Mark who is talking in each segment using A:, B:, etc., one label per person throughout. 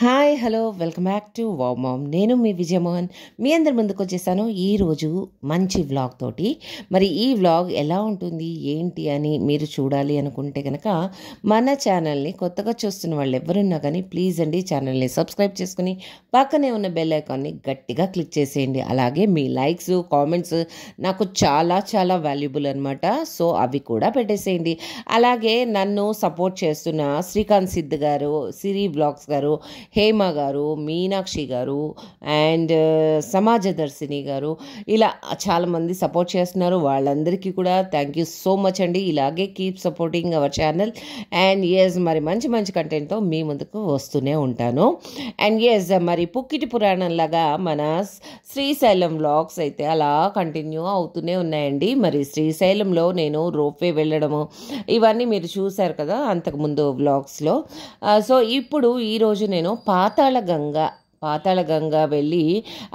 A: Hi hello welcome back to wow ma'am. నేను మీ విజయమోహన్ మీ అందరి ముందుకు వచ్చేసాను ఈరోజు మంచి వ్లాగ్ తోటి. మరి ఈ వ్లాగ్ ఎలా ఉంటుంది ఏంటి అని మీరు చూడాలి అనుకుంటే కనుక మన ఛానల్ని కొత్తగా చూస్తున్న వాళ్ళు ఎవరున్నా కానీ ప్లీజ్ అండి ఛానల్ని సబ్స్క్రైబ్ చేసుకుని పక్కనే ఉన్న బెల్ ఐకాన్ని గట్టిగా క్లిక్ చేసేయండి. అలాగే మీ లైక్స్ కామెంట్స్ నాకు చాలా చాలా వాల్యుబుల్ అనమాట. సో అవి కూడా పెట్టేసేయండి. అలాగే నన్ను సపోర్ట్ చేస్తున్న శ్రీకాంత్ సిద్ధ్ గారు, సిరి బ్లాగ్స్ గారు, హేమ గారు, మీనాక్షి గారు అండ్ సమాజదర్శిని గారు, ఇలా చాలామంది సపోర్ట్ చేస్తున్నారు. వాళ్ళందరికీ కూడా థ్యాంక్ యూ సో మచ్ అండి. ఇలాగే keep supporting our channel and yes మరి మంచి మంచి కంటెంట్తో మీ ముందుకు వస్తూనే ఉంటాను. అండ్ ఎస్ మరి పుక్కిటి పురాణం లాగా మన శ్రీశైలం వ్లాగ్స్ అయితే అలా కంటిన్యూ అవుతూనే ఉన్నాయండి. మరి శ్రీశైలంలో నేను రోప్వే వెళ్ళడము ఇవన్నీ మీరు చూశారు కదా అంతకుముందు వ్లాగ్స్లో. సో ఇప్పుడు ఈరోజు నేను పాతాళగంగ వెళ్ళి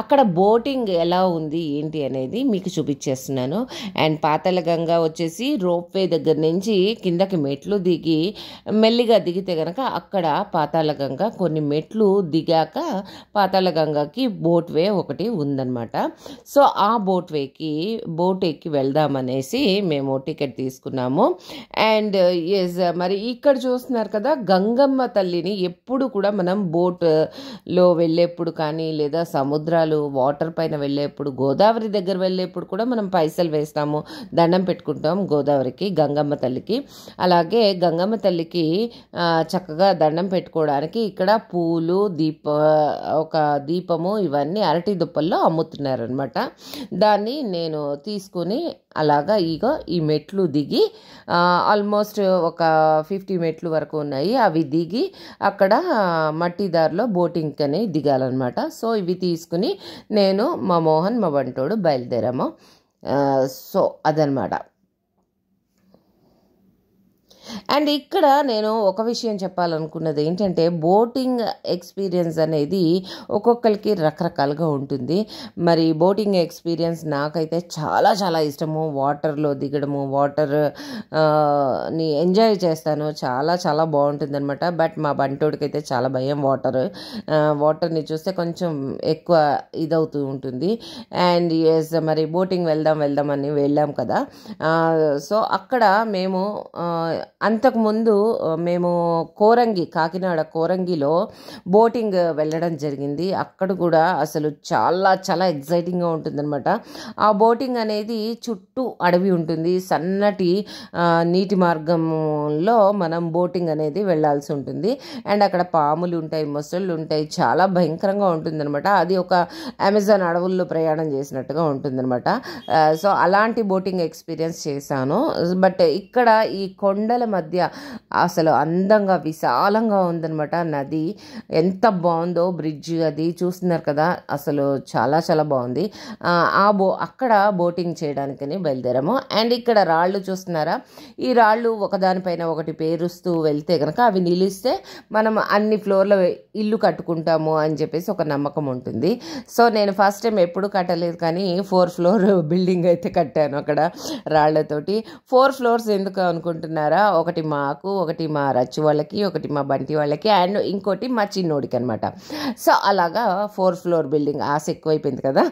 A: అక్కడ బోటింగ్ ఎలా ఉంది ఏంటి అనేది మీకు చూపించేస్తున్నాను. అండ్ పాతాళగంగ వచ్చేసి రోప్వే దగ్గర నుంచి కిందకి మెట్లు దిగి మెల్లిగా దిగితే కనుక అక్కడ పాతాళగంగ కొన్ని మెట్లు దిగాక పాతాళగంగకి బోట్ వే ఒకటి ఉందన్నమాట. సో ఆ బోట్ ఎక్కి వెళ్దామనేసి మేము టికెట్ తీసుకున్నాము. అండ్ ఎస్ మరి ఇక్కడ చూస్తున్నారు కదా గంగమ్మ తల్లిని ఎప్పుడు కూడా మనం బోట్లో వెళ్ళేప్పుడు కానీ లేదా సముద్రాలు వాటర్ పైన వెళ్ళేప్పుడు గోదావరి దగ్గర వెళ్ళేప్పుడు కూడా మనం పైసలు వేస్తాము, దండం పెట్టుకుంటాం గోదావరికి, గంగమ్మ తల్లికి. అలాగే గంగమ్మ తల్లికి చక్కగా దండం పెట్టుకోవడానికి ఇక్కడ పూలు ఒక దీపము ఇవన్నీ అరటి దుప్పల్లో అమ్ముతున్నారనమాట. దాన్ని నేను తీసుకుని అలాగా ఈ మెట్లు దిగి ఆల్మోస్ట్ ఒక 50 మెట్లు వరకు ఉన్నాయి. అవి దిగి అక్కడ మట్టి దారిలో బోటింగ్ అని దిగాలన్నమాట. సో ఇవి తీసుకుని నేను మా మోహన్ మా బంటోడు బయలుదేరాము. సో అదనమాట. అండ్ ఇక్కడ నేను ఒక విషయం చెప్పాలనుకున్నది ఏంటంటే బోటింగ్ ఎక్స్పీరియన్స్ అనేది ఒక్కొక్కరికి రకరకాలుగా ఉంటుంది. మరి బోటింగ్ ఎక్స్పీరియన్స్ నాకైతే చాలా చాలా ఇష్టము. వాటర్లో దిగడము, వాటర్ని ఎంజాయ్ చేస్తాను, చాలా చాలా బాగుంటుంది అనమాట. బట్ మా బంటోడికైతే చాలా భయం వాటర్ని చూస్తే కొంచెం ఎక్కువ ఇదవుతూ ఉంటుంది. అండ్ ఎస్ మరి బోటింగ్ వెళ్దామని వెళ్ళాం కదా. సో అక్కడ మేము అంతకుముందు మేము కాకినాడ కోరంగిలో బోటింగ్ వెళ్ళడం జరిగింది. అక్కడ కూడా అసలు చాలా చాలా ఎగ్జైటింగ్గా ఉంటుందన్నమాట. ఆ బోటింగ్ అనేది చుట్టూ అడవి ఉంటుంది, సన్నటి నీటి మార్గంలో మనం బోటింగ్ అనేది వెళ్ళాల్సి ఉంటుంది. అండ్ అక్కడ పాములు ఉంటాయి, మొసళ్ళు ఉంటాయి, చాలా భయంకరంగా ఉంటుందన్నమాట. అది ఒక అమెజాన్ అడవుల్లో ప్రయాణం చేసినట్టుగా ఉంటుందన్నమాట. సో అలాంటి బోటింగ్ ఎక్స్పీరియన్స్ చేశాను. బట్ ఇక్కడ ఈ కొండల మధ్య అసలు అందంగా విశాలంగా ఉందన్నమాట. నది ఎంత బాగుందో, బ్రిడ్జ్ అది చూస్తున్నారు కదా, అసలు చాలా చాలా బాగుంది. అక్కడ బోటింగ్ చేయడానికని బయలుదేరాము. అండ్ ఇక్కడ రాళ్ళు చూస్తున్నారా, ఈ రాళ్ళు ఒకదానిపైన ఒకటి పేరుస్తూ వెళ్తే కనుక అవి నిలిస్తే మనం అన్ని ఫ్లోర్ల ఇల్లు కట్టుకుంటాము అని చెప్పేసి ఒక నమ్మకం ఉంటుంది. సో నేను ఫస్ట్ టైం ఎప్పుడు కట్టలేదు కానీ 4 ఫ్లోర్ బిల్డింగ్ అయితే కట్టాను అక్కడ రాళ్లతోటి. 4 ఫ్లోర్స్ ఎందుకు అనుకుంటున్నారా, ఒకటి మాకు, ఒకటి మా రచ్చు వాళ్ళకి, ఒకటి మా బంటి వాళ్ళకి అండ్ ఇంకోటి మా చిన్నోడికి అనమాట. సో అలాగా 4 ఫ్లోర్ బిల్డింగ్ ఆశ ఎక్కువైపోయింది కదా.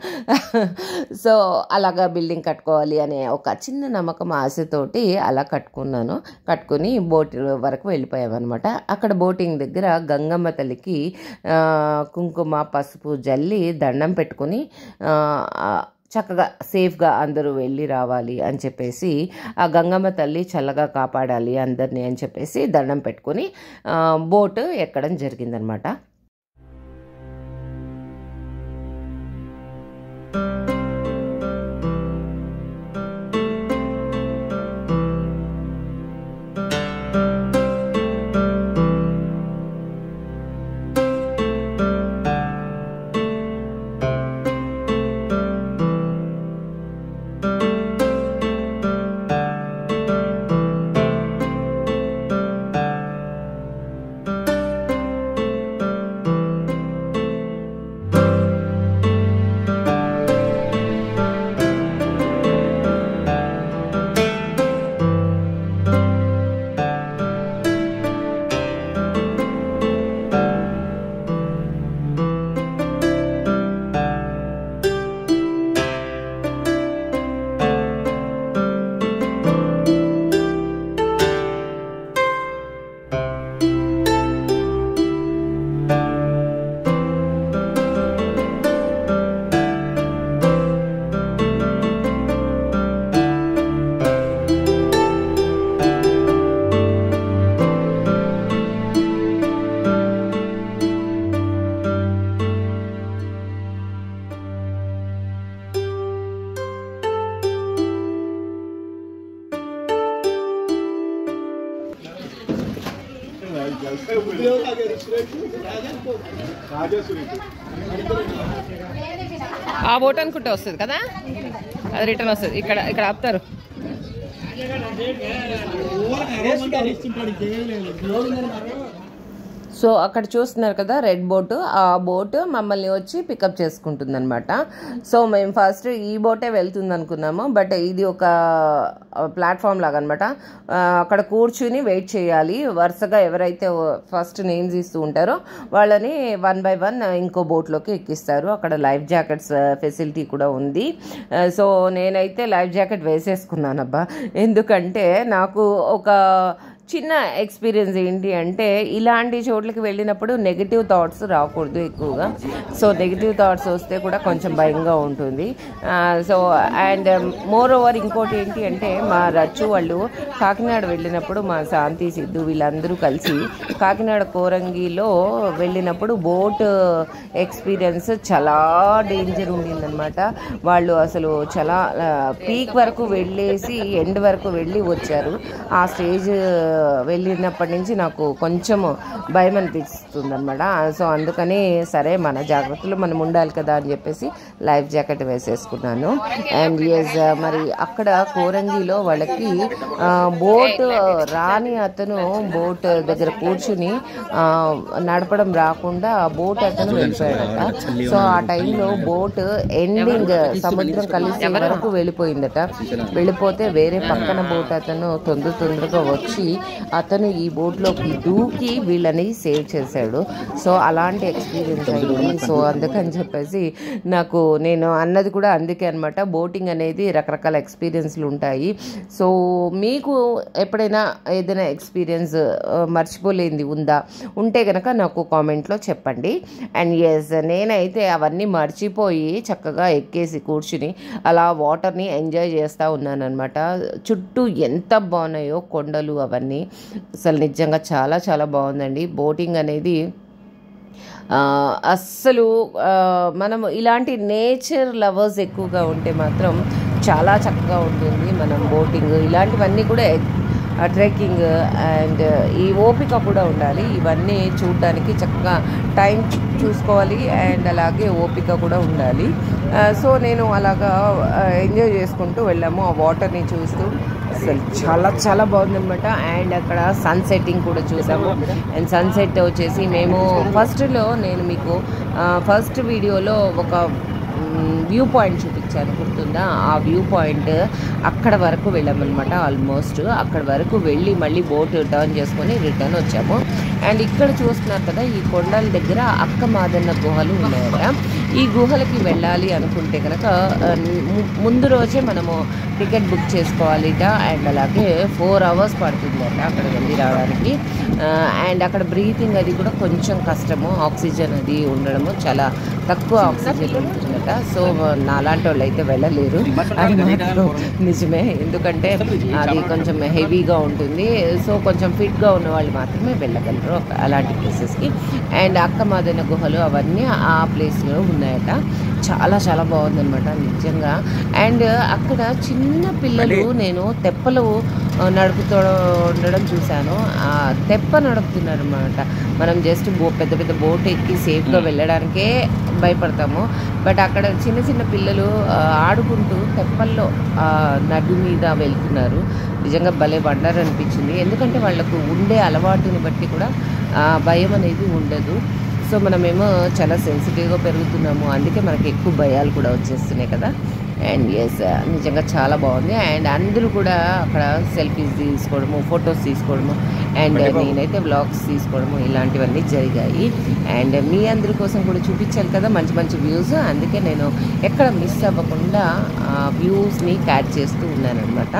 A: సో అలాగా బిల్డింగ్ కట్టుకోవాలి అనే ఒక చిన్న నమ్మకం ఆశతోటి అలా కట్టుకుని బోట్ వరకు వెళ్ళిపోయామన్నమాట. అక్కడ బోటింగ్ దగ్గర గంగమ్మ తల్లికి కుంకుమ పసుపు జల్లి దండం పెట్టుకుని చక్కగా సేఫ్గా అందరూ వెళ్ళి రావాలి అని చెప్పేసి ఆ గంగమ్మ తల్లి చల్లగా కాపాడాలి అందరినీ అని చెప్పేసి దండం పెట్టుకొని బోటు ఎక్కడం జరిగిందనమాట. ఆ బోట్ అనుకుంటే వస్తుంది కదా, అది రిటర్న్ వస్తుంది. ఇక్కడ ఇక్కడ ఆపుతారు. సో అక్కడ చూస్తున్నారు కదా రెడ్ బోటు, ఆ బోటు మమ్మల్ని వచ్చి పికప్ చేసుకుంటుంది అనమాట. సో మేము ఫస్ట్ ఈ బోటే వెళ్తుంది అనుకున్నాము, బట్ ఇది ఒక ప్లాట్ఫామ్ లాగా అనమాట. అక్కడ కూర్చుని వెయిట్ చేయాలి. వరుసగా ఎవరైతే ఫస్ట్ నేమ్స్ ఇస్తూ ఉంటారో వాళ్ళని 1 by 1 ఇంకో బోట్లోకి ఎక్కిస్తారు. అక్కడ లైఫ్ జాకెట్స్ ఫెసిలిటీ కూడా ఉంది. సో నేనైతే లైఫ్ జాకెట్ వేసేసుకున్నాను అబ్బా, ఎందుకంటే నాకు ఒక చిన్న ఎక్స్పీరియన్స్ ఏంటి అంటే, ఇలాంటి చోట్లకి వెళ్ళినప్పుడు నెగిటివ్ థాట్స్ రాకూడదు ఎక్కువగా. సో నెగిటివ్ థాట్స్ వస్తే కూడా కొంచెం భయంగా ఉంటుంది. సో అండ్ మోర్ ఓవర్ ఇంకోటి ఏంటి అంటే, మా రచ్చు వాళ్ళు కాకినాడ వెళ్ళినప్పుడు మా శాంతి సిద్ధు వీళ్ళందరూ కలిసి కాకినాడ కోరంగిలో వెళ్ళినప్పుడు బోట్ ఎక్స్పీరియన్స్ చాలా డేంజర్ ఉండిందనమాట. వాళ్ళు అసలు చాలా పీక్ వరకు వెళ్ళేసి ఎండ్ వరకు వెళ్ళి వచ్చారు. ఆ స్టేజ్ వెళ్ళినప్పటి నుంచి నాకు కొంచెం భయం అనిపిస్తుంది అనమాట. సో అందుకని సరే మన జాగ్రత్తలు మనం ఉండాలి కదా అని చెప్పేసి లైఫ్ జాకెట్ వేసేసుకున్నాను. అండ్ ఎస్ మరి అక్కడ కోరంగిలో వాళ్ళకి బోట్ రాని అతను బోట్ దగ్గర కూర్చుని నడపడం రాకుండా బోట్ అతను వెళ్ళిపోయాడట. సో ఆ టైంలో బోట్ ఎండింగ్ సముద్రం కలిసే వరకు వెళ్ళిపోయిందట. వెళ్ళిపోతే వేరే పక్కన బోట్ అతను తొందరగా వచ్చి అతను ఈ బోట్లోకి దూకి వీళ్ళని సేవ్ చేశాడు. సో అలాంటి ఎక్స్పీరియన్స్ అయింది. సో అందుకని చెప్పేసి నేను అన్నది కూడా అందుకే అనమాట, బోటింగ్ అనేది రకరకాల ఎక్స్పీరియన్స్లు ఉంటాయి. సో మీకు ఎప్పుడైనా ఏదైనా ఎక్స్పీరియన్స్ మర్చిపోలేనిది ఉంటే కనుక నాకు కామెంట్లో చెప్పండి. అండ్ ఎస్ నేనైతే అవన్నీ మర్చిపోయి చక్కగా ఎక్కేసి కూర్చుని అలా వాటర్ని ఎంజాయ్ చేస్తూ ఉన్నాను అనమాట. చుట్టూ ఎంత బాగున్నాయో కొండలు అవన్నీ, అసలు నిజంగా చాలా చాలా బాగుందండి బోటింగ్ అనేది. అస్సలు మనము ఇలాంటి నేచర్ లవర్స్ ఎక్కువగా ఉంటే మాత్రం చాలా చక్కగా ఉంటుంది. మనం బోటింగ్ ఇలాంటివన్నీ కూడా ట్రెక్కింగ్ అండ్ ఈ ఓపిక కూడా ఉండాలి. ఇవన్నీ చూడడానికి చక్కగా టైం చూసుకోవాలి అండ్ అలాగే ఓపిక కూడా ఉండాలి. సో నేను అలాగా ఎంజాయ్ చేసుకుంటూ వెళ్ళాము, ఆ వాటర్ని చూస్తూ. అసలు చాలా చాలా బాగుందన్నమాట. అండ్ అక్కడ సన్ సెట్టింగ్ కూడా చూసాము. అండ్ సన్సెట్ వచ్చేసి మేము నేను మీకు ఫస్ట్ వీడియోలో ఒక వ్యూ పాయింట్ చూపించాను గుర్తుందా, ఆ వ్యూ పాయింట్ అక్కడ వరకు వెళ్ళామన్నమాట. ఆల్మోస్ట్ అక్కడ వరకు వెళ్ళి మళ్ళీ బోట్ టర్న్ చేసుకొని రిటర్న్ వచ్చాము. అండ్ ఇక్కడ చూస్తున్నారు కదా, ఈ కొండల దగ్గర అక్క మాదన్న గుహలు ఉన్నాయట. ఈ గుహలకి వెళ్ళాలి అనుకుంటే కనుక ముందు రోజే మనము టికెట్ బుక్ చేసుకోవాలిట. అండ్ అలాగే 4 hours పడుతుందట అక్కడ వెళ్ళి రావడానికి. అండ్ అక్కడ బ్రీతింగ్ అది కూడా కొంచెం కష్టము, ఆక్సిజన్ అది ఉండడము చాలా తక్కువ ఆక్సిజన్ ఉంటుందట. సో నాలాంటి వాళ్ళు అయితే వెళ్ళలేరు, అది మాత్రం నిజమే. ఎందుకంటే అది కొంచెం హెవీగా ఉంటుంది. సో కొంచెం ఫిట్గా ఉన్న వాళ్ళు మాత్రమే వెళ్ళగలరు అలాంటి ప్లేసెస్కి. అండ్ అక్క మాదన్న గుహలు అవన్నీ ఆ ప్లేస్లో ఉన్నాయట. చాలా చాలా బాగుందన్నమాట నిజంగా. అండ్ అక్కడ చిన్న పిల్లలు నేను తెప్పలు నడుపుతూ ఉండడం చూశాను. తెప్ప నడుపుతున్నారు అన్నమాట. మనం జస్ట్ పెద్ద పెద్ద బోట్ ఎక్కి సేఫ్గా వెళ్ళడానికే భయపడతాము, బట్ అక్కడ చిన్న చిన్న పిల్లలు ఆడుకుంటూ తెప్పల్లో నడు మీద వెళ్తున్నారు. నిజంగా భలే వండర్ అనిపించింది. ఎందుకంటే వాళ్ళకు ఉండే అలవాటుని బట్టి కూడా భయం అనేది ఉండదు. సో మనమేమో చాలా సెన్సిటివ్గా పెరుగుతున్నాము, అందుకే మనకి ఎక్కువ భయాలు కూడా వచ్చేస్తున్నాయి కదా. అండ్ ఎస్ నిజంగా చాలా బాగుంది. అండ్ అందరూ కూడా అక్కడ సెల్ఫీస్ తీసుకోవడము, ఫొటోస్ తీసుకోవడము, అండ్ నేనైతే వ్లాగ్స్ తీసుకోవడము ఇలాంటివన్నీ జరిగాయి. అండ్ మీ అందరి కోసం కూడా చూపించాలి కదా మంచి మంచి వ్యూస్, అందుకే నేను ఎక్కడ మిస్ అవ్వకుండా వ్యూస్ని క్యాచ్ చేస్తూ ఉన్నానన్నమాట.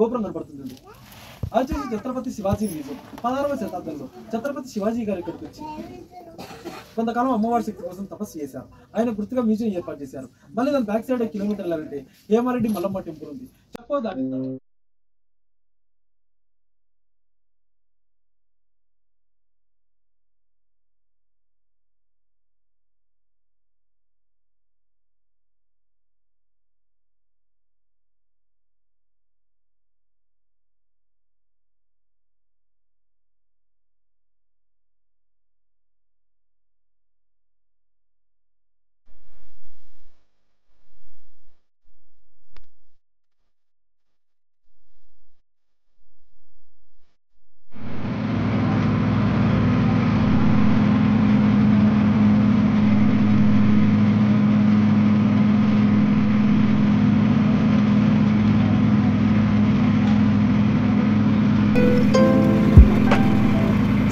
B: గోపురం కనపడుతుంది. అది వచ్చేసి ఛత్రపతి శివాజీ మ్యూజియం. 16వ శతాబ్దంలో ఛత్రపతి శివాజీ గారు ఇక్కడికి వచ్చి కొంతకాలం అమ్మవారి శక్తి కోసం తపస్సు చేశారు. ఆయన గుర్తుగా మ్యూజియం ఏర్పాటు చేశారు. మళ్ళీ దాని బ్యాక్ సైడ్ కిలోమీటర్లు అంటే హేమారెడ్డి మల్లమ్మ టెంపుల్ ఉంది. చెప్పో దాని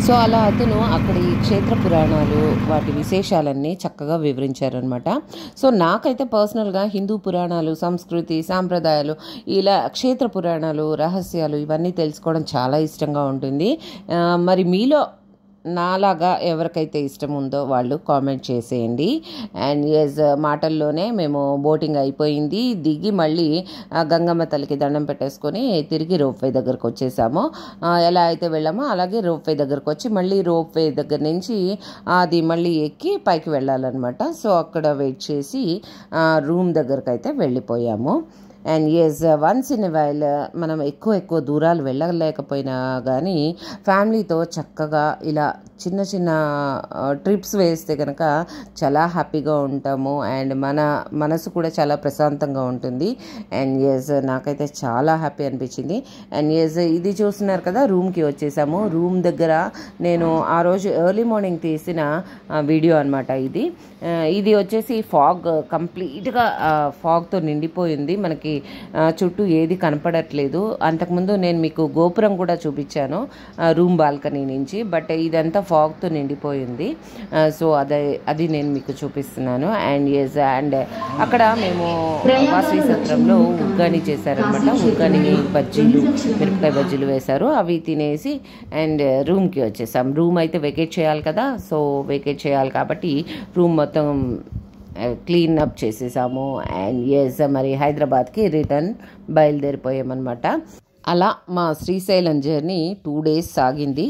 A: సో అలా అతను అక్కడ ఈ క్షేత్ర పురాణాలు వాటి విశేషాలన్నీ చక్కగా వివరించారనమాట. సో నాకైతే పర్సనల్గా హిందూ పురాణాలు, సంస్కృతి, సాంప్రదాయాలు, ఇలా క్షేత్ర పురాణాలు, రహస్యాలు ఇవన్నీ తెలుసుకోవడం చాలా ఇష్టంగా ఉంటుంది. మరి మీలో నాలాగా ఎవరికైతే ఇష్టం ఉందో వాళ్ళు కామెంట్ చేసేయండి. అండ్ మాటల్లోనే మేము బోటింగ్ అయిపోయింది, దిగి మళ్ళీ గంగమ్మ తల్లికి దండం పెట్టేసుకొని తిరిగి రోప్వే దగ్గరకు వచ్చేసాము. ఎలా అయితే వెళ్ళామో అలాగే రోప్వే దగ్గరకు వచ్చి మళ్ళీ రోప్వే దగ్గర నుంచి అది మళ్ళీ ఎక్కి పైకి వెళ్ళాలన్నమాట. సో అక్కడ వెయిట్ చేసి రూమ్ దగ్గరకు అయితే వెళ్ళిపోయాము. And once in a while మనం ఎక్కువ దూరాలు వెళ్ళలేకపోయినా కానీ ఫ్యామిలీతో చక్కగా ఇలా చిన్న చిన్న ట్రిప్స్ వేస్తే కనుక చాలా హ్యాపీగా ఉంటాము. అండ్ మన మనసు కూడా చాలా ప్రశాంతంగా ఉంటుంది. అండ్ నాకైతే చాలా హ్యాపీ అనిపించింది. అండ్ ఇది చూస్తున్నారు కదా, రూమ్కి వచ్చేసాము. రూమ్ దగ్గర నేను ఆ రోజు ఎర్లీ మార్నింగ్ తీసిన వీడియో అనమాట. ఇది వచ్చేసి ఫాగ్, కంప్లీట్గా ఫాగ్తో నిండిపోయింది. మనకి చుట్టూ ఏది కనపడట్లేదు. అంతకుముందు నేను మీకు గోపురం కూడా చూపించాను రూమ్ బాల్కనీ నుంచి, బట్ ఇదంతా ఫాగ్తో నిండిపోయింది. సో అది నేను మీకు చూపిస్తున్నాను. అండ్ అక్కడ మేము వాసవి సత్రంలో ఉగ్గాని చేశారనమాట. ఉగ్గాని బజ్జీలు, మిరపకాయ బజ్జీలు వేశారు. అవి తినేసి అండ్ రూమ్కి వచ్చేసాం. రూమ్ అయితే వెకేట్ చేయాలి కదా, సో వెకేట్ చేయాలి కాబట్టి రూమ్ మొత్తం క్లీన్ అప్ చేసేసాము. అండ్ మరి హైదరాబాద్కి రిటర్న్ బయలుదేరిపోయామన్నమాట. అలా మా శ్రీశైలం జర్నీ 2 days సాగింది.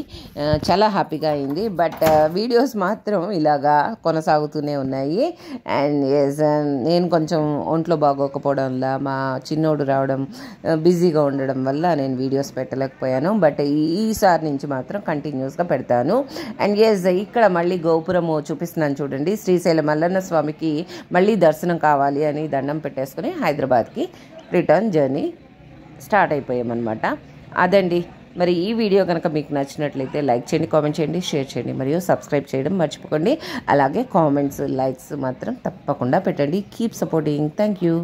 A: చాలా హ్యాపీగా అయింది. బట్ వీడియోస్ మాత్రం ఇలాగా కొనసాగుతూనే ఉన్నాయి. అండ్ నేను కొంచెం ఒంట్లో బాగోకపోవడం వల్ల, మా చిన్నోడు రావడం, బిజీగా ఉండడం వల్ల నేను వీడియోస్ పెట్టలేకపోయాను. బట్ ఈసారి నుంచి మాత్రం కంటిన్యూస్గా పెడతాను. అండ్ ఇక్కడ మళ్ళీ గోపురము చూపిస్తున్నాను చూడండి. శ్రీశైలం మల్లన్న స్వామికి మళ్ళీ దర్శనం కావాలి అని దండం పెట్టేసుకుని హైదరాబాద్కి రిటర్న్ జర్నీ స్టార్ట్ అయిపోయామన్నమాట. అదండి. మరి ఈ వీడియో కనుక మీకు నచ్చినట్లయితే లైక్ చేయండి, కామెంట్ చేయండి, షేర్ చేయండి, మరియు సబ్స్క్రైబ్ చేయడం మర్చిపోకండి. అలాగే కామెంట్స్, లైక్స్ మాత్రం తప్పకుండా పెట్టండి. Keep supporting. Thank you.